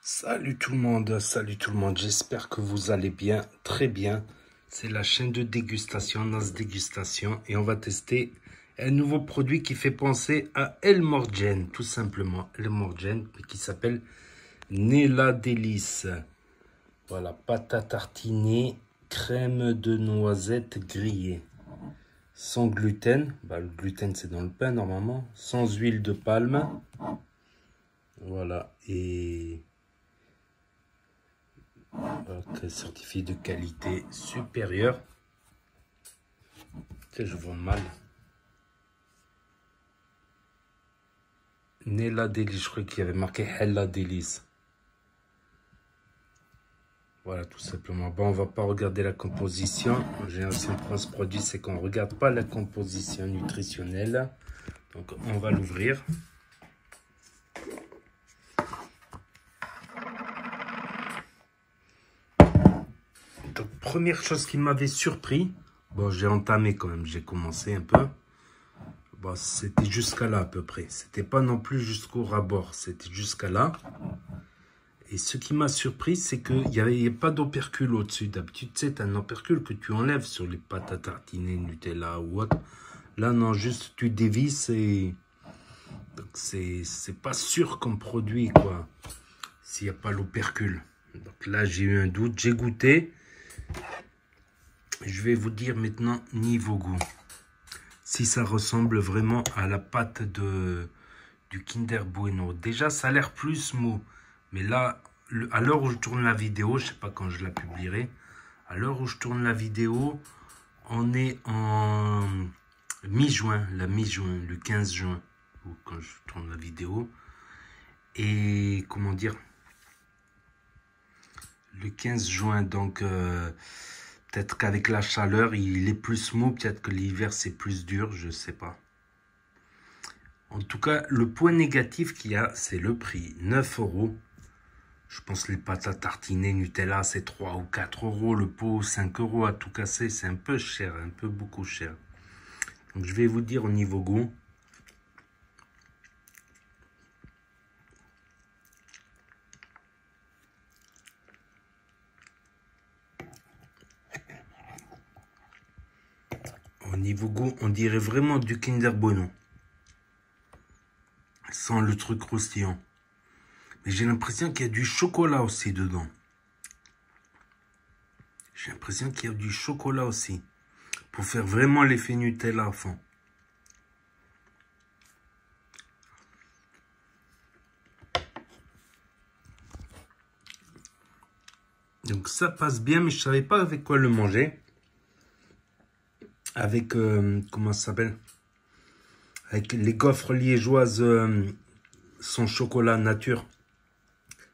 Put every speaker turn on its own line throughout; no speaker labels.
Salut tout le monde, j'espère que vous allez bien, très bien. C'est la chaîne de dégustation, Nas Dégustation, et on va tester un nouveau produit qui fait penser à El Morgen, tout simplement. El Morgen, qui s'appelle Nella Délice. Voilà, pâte à tartiner, crème de noisette grillée. Sans gluten, le gluten c'est dans le pain normalement, sans huile de palme. Voilà, et... certifié de qualité supérieure. Je vois mal. Nella Délice, je crois qu'il y avait marqué Hella Délice. Voilà, tout simplement. Bon, on va pas regarder la composition. En général, si on prend ce produit, c'est qu'on regarde pas la composition nutritionnelle. Donc, on va l'ouvrir. Donc, première chose qui m'avait surpris, bon, j'ai entamé quand même, j'ai commencé un peu. Bon, c'était jusqu'à là à peu près. C'était pas non plus jusqu'au rabord, c'était jusqu'à là. Et ce qui m'a surpris, c'est qu'il n'y avait pas d'opercule au-dessus. D'habitude, tu sais, tu as un opercule que tu enlèves sur les pâtes à tartiner, Nutella ou autre. Là, non, juste tu dévisses et... Donc, c'est pas sûr comme produit, quoi, s'il n'y a pas l'opercule. Donc là, j'ai eu un doute, j'ai goûté. Je vais vous dire maintenant, niveau goût, si ça ressemble vraiment à la pâte du Kinder Bueno. Déjà, ça a l'air plus mou. Mais là, à l'heure où je tourne la vidéo, je ne sais pas quand je la publierai, à l'heure où je tourne la vidéo, on est en mi-juin, le 15 juin, ou quand je tourne la vidéo. Et comment dire, le 15 juin, donc peut-être qu'avec la chaleur, il est plus mou, peut-être que l'hiver c'est plus dur, je ne sais pas. En tout cas, le point négatif qu'il y a, c'est le prix, 9 €. Je pense que les pâtes à tartiner Nutella, c'est 3 ou 4 €. Le pot, 5 € à tout casser. C'est un peu cher, un peu beaucoup cher. Donc, je vais vous dire au niveau goût. Au niveau goût, on dirait vraiment du Kinder Bueno. Sans le truc croustillant. Mais j'ai l'impression qu'il y a du chocolat aussi dedans. J'ai l'impression qu'il y a du chocolat aussi. Pour faire vraiment l'effet Nutella à fond. Donc ça passe bien, mais je ne savais pas avec quoi le manger. Avec, comment ça s'appelle? Avec les gaufres liégeoises sans chocolat nature.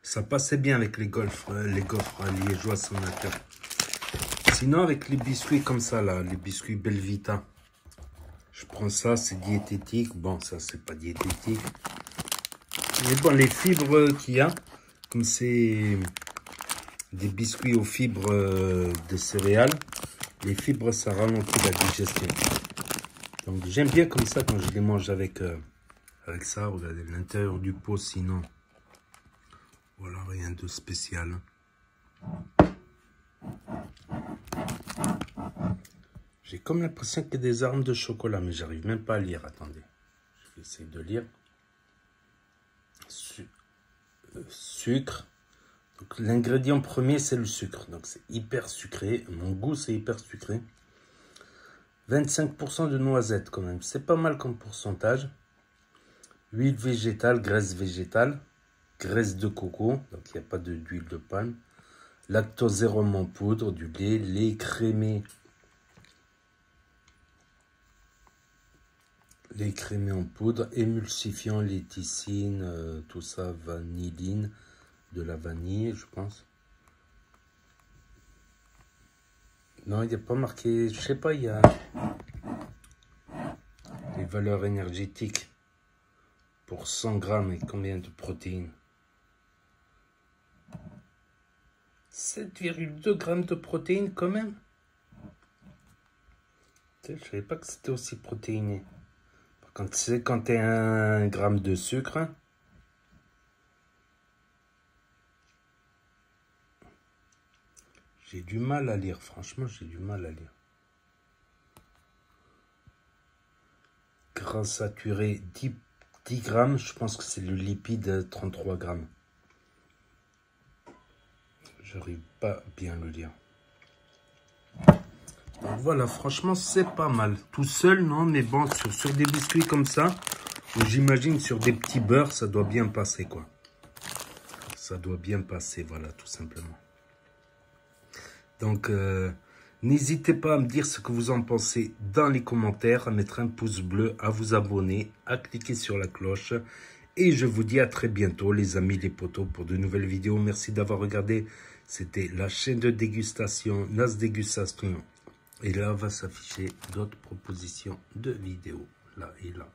Ça passait bien avec les gaufres liégeoises sans nature. Sinon, avec les biscuits comme ça, là, les biscuits Belvita. Je prends ça, c'est diététique. Bon, ça, c'est pas diététique. Mais bon, les fibres qu'il y a, comme c'est des biscuits aux fibres de céréales, les fibres, ça ralentit la digestion. Donc, j'aime bien comme ça quand je les mange avec ça. Regardez l'intérieur du pot, sinon. Voilà, rien de spécial. J'ai comme l'impression qu'il y a des armes de chocolat, mais j'arrive même pas à lire. Attendez, je vais essayer de lire. Sucre. L'ingrédient premier, c'est le sucre. Donc, c'est hyper sucré. Mon goût, c'est hyper sucré. 25% de noisettes, quand même. C'est pas mal comme pourcentage. Huile végétale, graisse végétale. Graisse de coco. Donc, il n'y a pas d'huile de palme. Lactosérum en poudre, du lait écrémé. Lait écrémé en poudre, émulsifiant, léticine, tout ça, vanilline, de la vanille, je pense. Non, il n'y a pas marqué, je sais pas, il y a les valeurs énergétiques pour 100 grammes et combien de protéines. 7,2 grammes de protéines quand même. Je ne savais pas que c'était aussi protéiné. Quand c'est quand tu as 1 gramme de sucre, J'ai du mal à lire, franchement, j'ai du mal à lire. Gras saturé 10 grammes, je pense que c'est le lipide 33 grammes. J'arrive pas bien à le lire. Donc voilà, franchement, c'est pas mal. Tout seul, non, mais bon, sur des biscuits comme ça, j'imagine sur des petits beurres, ça doit bien passer, quoi. Ça doit bien passer, voilà, tout simplement. Donc, n'hésitez pas à me dire ce que vous en pensez dans les commentaires, à mettre un pouce bleu, à vous abonner, à cliquer sur la cloche. Et je vous dis à très bientôt, les amis, les potos, pour de nouvelles vidéos. Merci d'avoir regardé. C'était la chaîne de dégustation, Nas Dégustation. Et là, va s'afficher d'autres propositions de vidéos. Là et là.